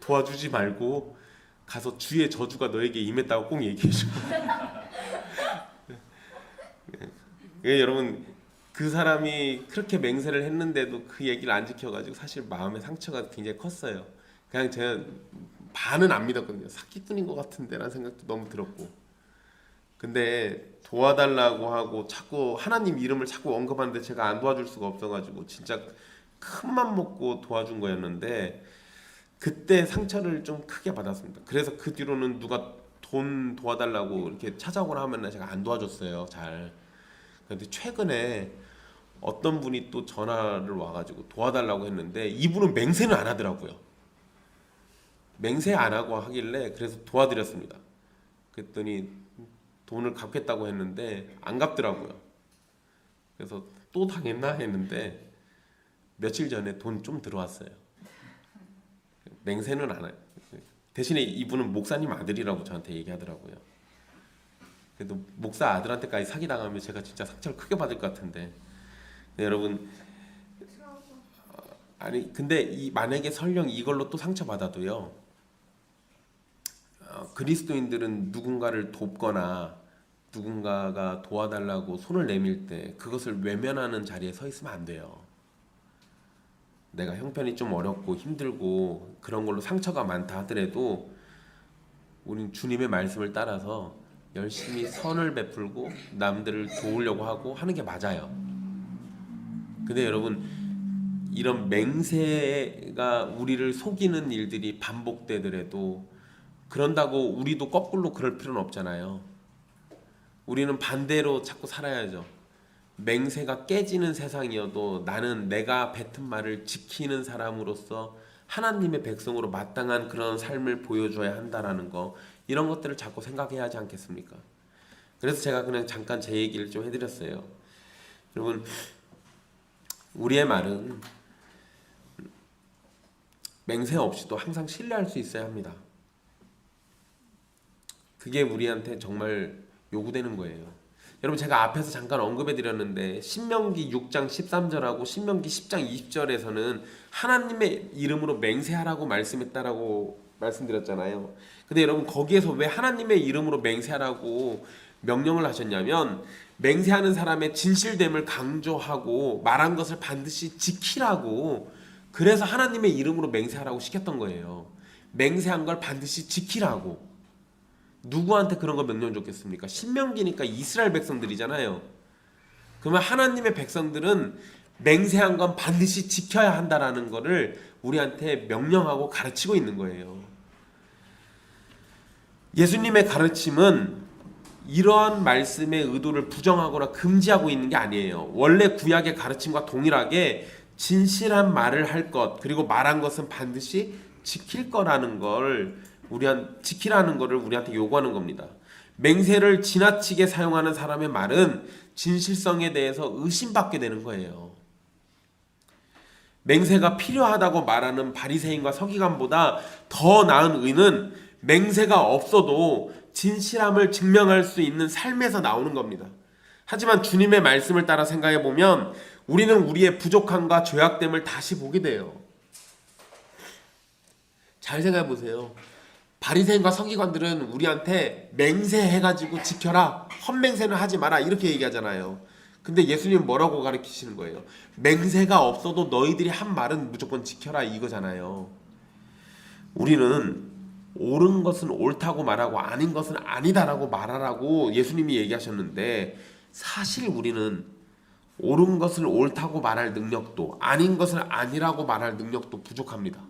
도와주지 말고 가서 주의 저주가 너에게 임했다고 꼭 얘기해줘. 여러분, 그 사람이 그렇게 맹세를 했는데도 그 얘기를 안 지켜가지고 사실 마음의 상처가 굉장히 컸어요. 그냥 제가 반은 안 믿었거든요. 사기꾼인 것 같은데 라는 생각도 너무 들었고. 근데 도와달라고 하고 자꾸 하나님 이름을 자꾸 언급하는데 제가 안 도와줄 수가 없어가지고 진짜 큰 맘 먹고 도와준 거였는데, 그때 상처를 좀 크게 받았습니다. 그래서 그 뒤로는 누가 돈 도와달라고 이렇게 찾아오거나 하면 제가 안 도와줬어요. 잘. 근데 최근에 어떤 분이 또 전화를 와가지고 도와달라고 했는데 이분은 맹세는 안 하더라고요. 맹세 안 하고 하길래 그래서 도와드렸습니다. 그랬더니 돈을 갚겠다고 했는데 안 갚더라고요. 그래서 또 당했나 했는데 며칠 전에 돈 좀 들어왔어요. 맹세는 안 해요. 대신에 이분은 목사님 아들이라고 저한테 얘기하더라고요. 그래도 목사 아들한테까지 사기당하면 제가 진짜 상처를 크게 받을 것 같은데. 네, 여러분, 아니 근데 만약에 설령 이걸로 또 상처받아도요, 그리스도인들은 누군가를 돕거나 누군가가 도와달라고 손을 내밀 때 그것을 외면하는 자리에 서 있으면 안 돼요. 내가 형편이 좀 어렵고 힘들고 그런 걸로 상처가 많다 하더라도 우린 주님의 말씀을 따라서 열심히 선을 베풀고 남들을 도우려고 하고 하는 게 맞아요. 근데 여러분, 이런 맹세가 우리를 속이는 일들이 반복되더라도 그런다고 우리도 거꾸로 그럴 필요는 없잖아요. 우리는 반대로 자꾸 살아야죠. 맹세가 깨지는 세상이어도 나는 내가 뱉은 말을 지키는 사람으로서 하나님의 백성으로 마땅한 그런 삶을 보여줘야 한다라는 거, 이런 것들을 자꾸 생각해야 하지 않겠습니까? 그래서 제가 그냥 잠깐 제 얘기를 좀 해드렸어요. 여러분, 우리의 말은 맹세 없이도 항상 신뢰할 수 있어야 합니다. 그게 우리한테 정말 요구되는 거예요. 여러분, 제가 앞에서 잠깐 언급해 드렸는데 신명기 6장 13절하고 신명기 10장 20절에서는 하나님의 이름으로 맹세하라고 말씀했다라고 말씀드렸잖아요. 근데 여러분, 거기에서 왜 하나님의 이름으로 맹세하라고 명령을 하셨냐면, 맹세하는 사람의 진실됨을 강조하고 말한 것을 반드시 지키라고, 그래서 하나님의 이름으로 맹세하라고 시켰던 거예요. 맹세한 걸 반드시 지키라고. 누구한테 그런 거 명령 줬겠습니까? 신명기니까 이스라엘 백성들이잖아요. 그러면 하나님의 백성들은 맹세한 건 반드시 지켜야 한다라는 거를 우리한테 명령하고 가르치고 있는 거예요. 예수님의 가르침은 이러한 말씀의 의도를 부정하거나 금지하고 있는 게 아니에요. 원래 구약의 가르침과 동일하게 진실한 말을 할 것, 그리고 말한 것은 반드시 지킬 거라는 걸 지키라는 것을 우리한테 요구하는 겁니다. 맹세를 지나치게 사용하는 사람의 말은 진실성에 대해서 의심받게 되는 거예요. 맹세가 필요하다고 말하는 바리새인과 서기관보다 더 나은 의는 맹세가 없어도 진실함을 증명할 수 있는 삶에서 나오는 겁니다. 하지만 주님의 말씀을 따라 생각해 보면 우리는 우리의 부족함과 죄악됨을 다시 보게 돼요. 잘 생각해 보세요. 바리새인과 서기관들은 우리한테 맹세해가지고 지켜라, 헛맹세는 하지 마라 이렇게 얘기하잖아요. 근데 예수님은 뭐라고 가르치시는 거예요? 맹세가 없어도 너희들이 한 말은 무조건 지켜라 이거잖아요. 우리는 옳은 것은 옳다고 말하고 아닌 것은 아니다라고 말하라고 예수님이 얘기하셨는데, 사실 우리는 옳은 것을 옳다고 말할 능력도 아닌 것을 아니라고 말할 능력도 부족합니다.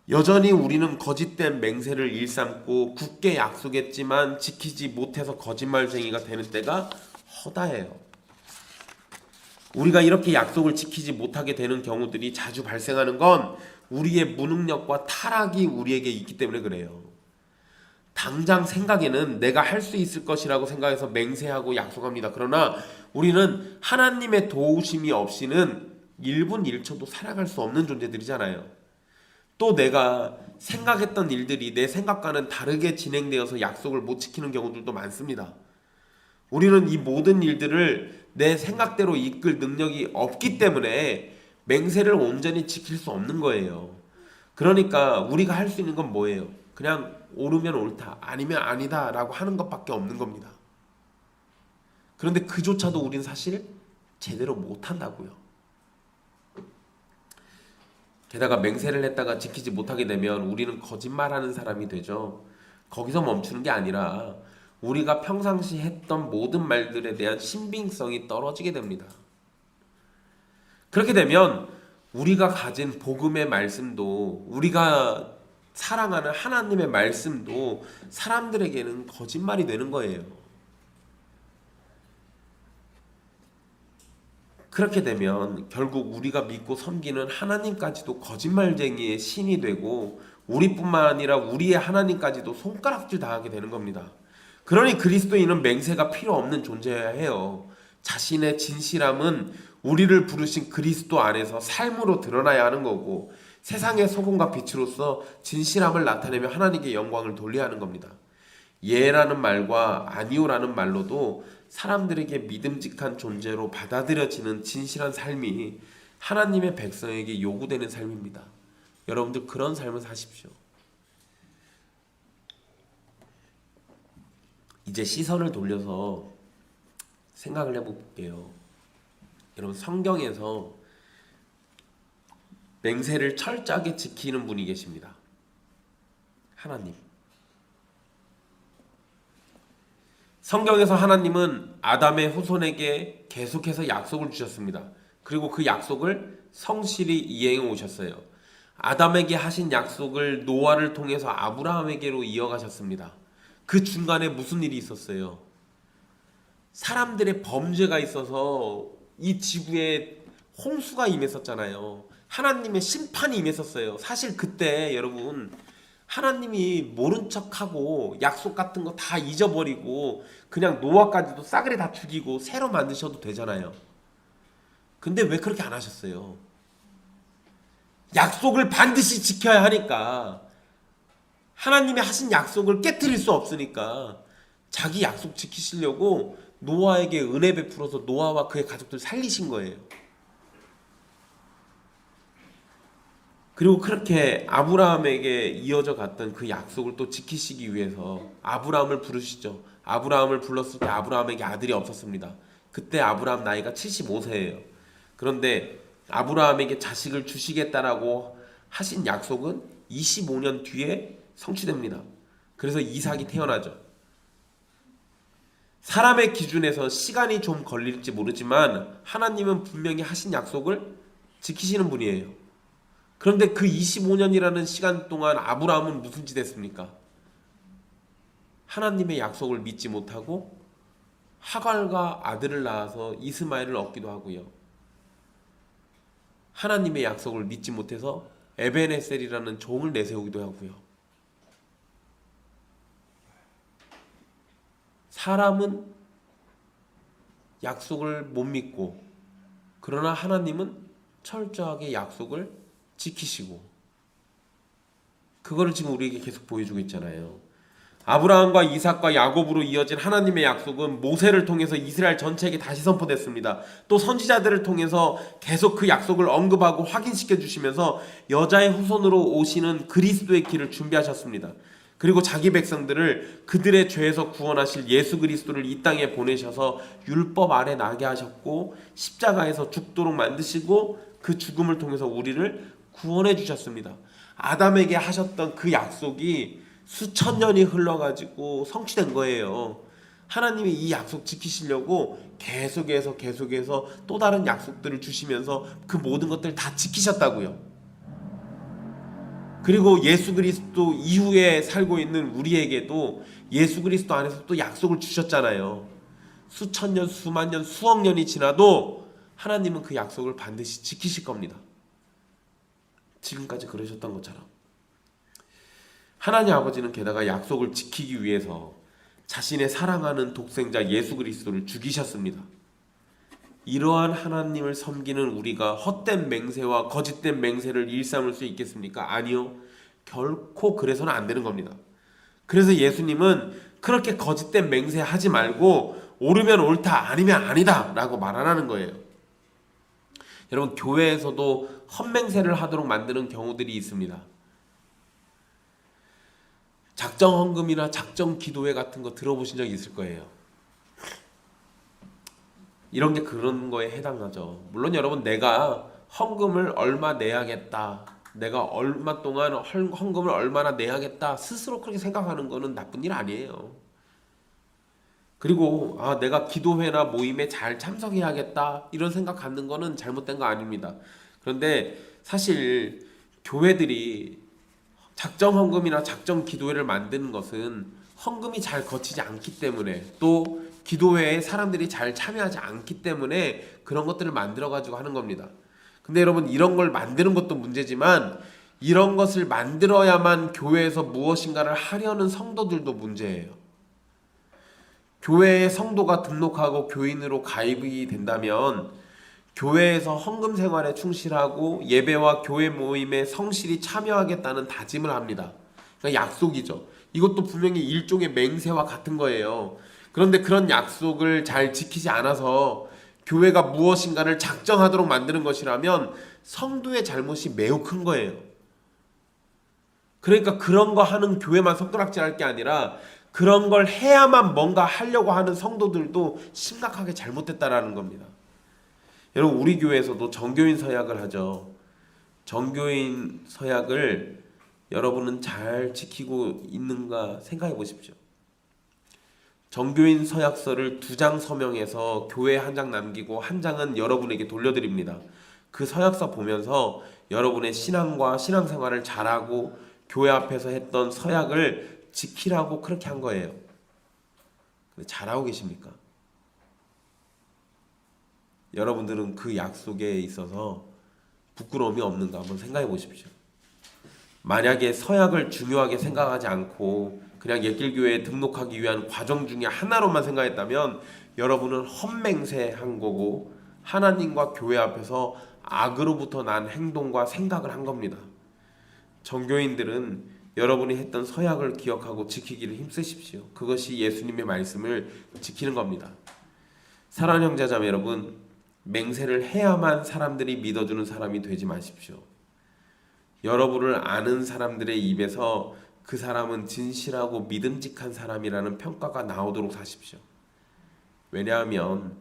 여전히 우리는 거짓된 맹세를 일삼고 굳게 약속했지만 지키지 못해서 거짓말쟁이가 되는 때가 허다해요. 우리가 이렇게 약속을 지키지 못하게 되는 경우들이 자주 발생하는 건 우리의 무능력과 타락이 우리에게 있기 때문에 그래요. 당장 생각에는 내가 할 수 있을 것이라고 생각해서 맹세하고 약속합니다. 그러나 우리는 하나님의 도우심이 없이는 1분 1초도 살아갈 수 없는 존재들이잖아요. 또 내가 생각했던 일들이 내 생각과는 다르게 진행되어서 약속을 못 지키는 경우들도 많습니다. 우리는 이 모든 일들을 내 생각대로 이끌 능력이 없기 때문에 맹세를 온전히 지킬 수 없는 거예요. 그러니까 우리가 할 수 있는 건 뭐예요? 그냥 옳으면 옳다, 아니면 아니다 라고 하는 것밖에 없는 겁니다. 그런데 그조차도 우리는 사실 제대로 못한다고요. 게다가 맹세를 했다가 지키지 못하게 되면 우리는 거짓말하는 사람이 되죠. 거기서 멈추는 게 아니라 우리가 평상시 했던 모든 말들에 대한 신빙성이 떨어지게 됩니다. 그렇게 되면 우리가 가진 복음의 말씀도, 우리가 사랑하는 하나님의 말씀도 사람들에게는 거짓말이 되는 거예요. 그렇게 되면 결국 우리가 믿고 섬기는 하나님까지도 거짓말쟁이의 신이 되고 우리뿐만 아니라 우리의 하나님까지도 손가락질 당하게 되는 겁니다. 그러니 그리스도인은 맹세가 필요 없는 존재여야 해요. 자신의 진실함은 우리를 부르신 그리스도 안에서 삶으로 드러나야 하는 거고, 세상의 소금과 빛으로서 진실함을 나타내며 하나님께 영광을 돌려야 하는 겁니다. 예라는 말과 아니오라는 말로도 사람들에게 믿음직한 존재로 받아들여지는 진실한 삶이 하나님의 백성에게 요구되는 삶입니다. 여러분들 그런 삶을 사십시오. 이제 시선을 돌려서 생각을 해볼게요. 여러분, 성경에서 맹세를 철저하게 지키는 분이 계십니다. 하나님. 성경에서 하나님은 아담의 후손에게 계속해서 약속을 주셨습니다. 그리고 그 약속을 성실히 이행해 오셨어요. 아담에게 하신 약속을 노아를 통해서 아브라함에게로 이어가셨습니다. 그 중간에 무슨 일이 있었어요? 사람들의 범죄가 있어서 이 지구에 홍수가 임했었잖아요. 하나님의 심판이 임했었어요. 사실 그때 여러분, 하나님이 모른 척하고 약속 같은 거 다 잊어버리고 그냥 노아까지도 싸그리 다 죽이고 새로 만드셔도 되잖아요. 근데 왜 그렇게 안 하셨어요? 약속을 반드시 지켜야 하니까, 하나님이 하신 약속을 깨트릴 수 없으니까 자기 약속 지키시려고 노아에게 은혜 베풀어서 노아와 그의 가족들 살리신 거예요. 그리고 그렇게 아브라함에게 이어져 갔던 그 약속을 또 지키시기 위해서 아브라함을 부르시죠. 아브라함을 불렀을 때 아브라함에게 아들이 없었습니다. 그때 아브라함 나이가 75세예요. 그런데 아브라함에게 자식을 주시겠다라고 하신 약속은 25년 뒤에 성취됩니다. 그래서 이삭이 태어나죠. 사람의 기준에서 시간이 좀 걸릴지 모르지만 하나님은 분명히 하신 약속을 지키시는 분이에요. 그런데 그 25년이라는 시간 동안 아브라함은 무슨 짓 했습니까? 하나님의 약속을 믿지 못하고 하갈과 아들을 낳아서 이스마엘을 얻기도 하고요. 하나님의 약속을 믿지 못해서 에벤에셀이라는 종을 내세우기도 하고요. 사람은 약속을 못 믿고, 그러나 하나님은 철저하게 약속을 지키시고, 그거를 지금 우리에게 계속 보여주고 있잖아요. 아브라함과 이삭과 야곱으로 이어진 하나님의 약속은 모세를 통해서 이스라엘 전체에게 다시 선포됐습니다. 또 선지자들을 통해서 계속 그 약속을 언급하고 확인시켜 주시면서 여자의 후손으로 오시는 그리스도의 길을 준비하셨습니다. 그리고 자기 백성들을 그들의 죄에서 구원하실 예수 그리스도를 이 땅에 보내셔서 율법 아래 나게 하셨고 십자가에서 죽도록 만드시고 그 죽음을 통해서 우리를 구원해 주셨습니다. 아담에게 하셨던 그 약속이 수천 년이 흘러가지고 성취된 거예요. 하나님이 이 약속 지키시려고 계속해서 또 다른 약속들을 주시면서 그 모든 것들을 다 지키셨다고요. 그리고 예수 그리스도 이후에 살고 있는 우리에게도 예수 그리스도 안에서 또 약속을 주셨잖아요. 수천 년, 수만 년, 수억 년이 지나도 하나님은 그 약속을 반드시 지키실 겁니다. 지금까지 그러셨던 것처럼. 하나님 아버지는 게다가 약속을 지키기 위해서 자신의 사랑하는 독생자 예수 그리스도를 죽이셨습니다. 이러한 하나님을 섬기는 우리가 헛된 맹세와 거짓된 맹세를 일삼을 수 있겠습니까? 아니요. 결코 그래서는 안 되는 겁니다. 그래서 예수님은 그렇게 거짓된 맹세하지 말고 옳으면 옳다, 아니면 아니다 라고 말 안 하는 거예요. 여러분, 교회에서도 헛맹세를 하도록 만드는 경우들이 있습니다. 작정 헌금이나 작정 기도회 같은 거 들어보신 적 있을 거예요. 이런 게 그런 거에 해당하죠. 물론 여러분, 내가 헌금을 얼마 내야겠다, 내가 얼마 동안 헌금을 얼마나 내야겠다 스스로 그렇게 생각하는 거는 나쁜 일 아니에요. 그리고 내가 기도회나 모임에 잘 참석해야겠다 이런 생각 갖는 거는 잘못된 거 아닙니다. 그런데 사실 교회들이 작정 헌금이나 작정 기도회를 만드는 것은 헌금이 잘 거치지 않기 때문에, 또 기도회에 사람들이 잘 참여하지 않기 때문에 그런 것들을 만들어 가지고 하는 겁니다. 근데 여러분, 이런 걸 만드는 것도 문제지만 이런 것을 만들어야만 교회에서 무엇인가를 하려는 성도들도 문제예요. 교회에 성도가 등록하고 교인으로 가입이 된다면 교회에서 헌금 생활에 충실하고 예배와 교회 모임에 성실히 참여하겠다는 다짐을 합니다. 그러니까 약속이죠. 이것도 분명히 일종의 맹세와 같은 거예요. 그런데 그런 약속을 잘 지키지 않아서 교회가 무엇인가를 작정하도록 만드는 것이라면 성도의 잘못이 매우 큰 거예요. 그러니까 그런 거 하는 교회만 손가락질할 게 아니라 그런 걸 해야만 뭔가 하려고 하는 성도들도 심각하게 잘못됐다라는 겁니다. 여러분, 우리 교회에서도 정교인 서약을 하죠. 정교인 서약을 여러분은 잘 지키고 있는가 생각해 보십시오. 정교인 서약서를 2장 서명해서 교회에 한 장 남기고 한 장은 여러분에게 돌려드립니다. 그 서약서 보면서 여러분의 신앙과 신앙생활을 잘하고 교회 앞에서 했던 서약을 지키라고 그렇게 한 거예요. 근데 잘하고 계십니까? 여러분들은 그 약속에 있어서 부끄러움이 없는가 한번 생각해 보십시오. 만약에 서약을 중요하게 생각하지 않고 그냥 옛길교회에 등록하기 위한 과정 중에 하나로만 생각했다면 여러분은 헛맹세한 거고 하나님과 교회 앞에서 악으로부터 난 행동과 생각을 한 겁니다. 정교인들은 여러분이 했던 서약을 기억하고 지키기를 힘쓰십시오. 그것이 예수님의 말씀을 지키는 겁니다. 사랑하는 형제자매 여러분, 맹세를 해야만 사람들이 믿어주는 사람이 되지 마십시오. 여러분을 아는 사람들의 입에서 그 사람은 진실하고 믿음직한 사람이라는 평가가 나오도록 사십시오. 왜냐하면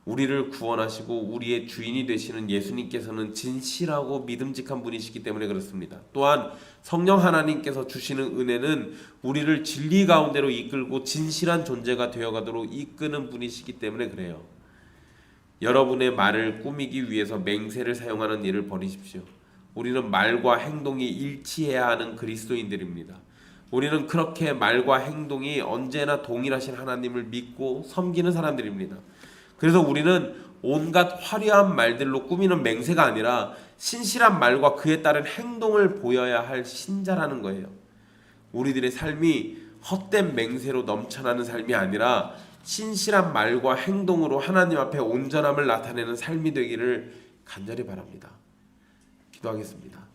우리를 구원하시고 우리의 주인이 되시는 예수님께서는 진실하고 믿음직한 분이시기 때문에 그렇습니다. 또한 성령 하나님께서 주시는 은혜는 우리를 진리 가운데로 이끌고 진실한 존재가 되어가도록 이끄는 분이시기 때문에 그래요. 여러분의 말을 꾸미기 위해서 맹세를 사용하는 일을 버리십시오. 우리는 말과 행동이 일치해야 하는 그리스도인들입니다. 우리는 그렇게 말과 행동이 언제나 동일하신 하나님을 믿고 섬기는 사람들입니다. 그래서 우리는 온갖 화려한 말들로 꾸미는 맹세가 아니라 신실한 말과 그에 따른 행동을 보여야 할 신자라는 거예요. 우리들의 삶이 헛된 맹세로 넘쳐나는 삶이 아니라 신실한 말과 행동으로 하나님 앞에 온전함을 나타내는 삶이 되기를 간절히 바랍니다. 기도하겠습니다.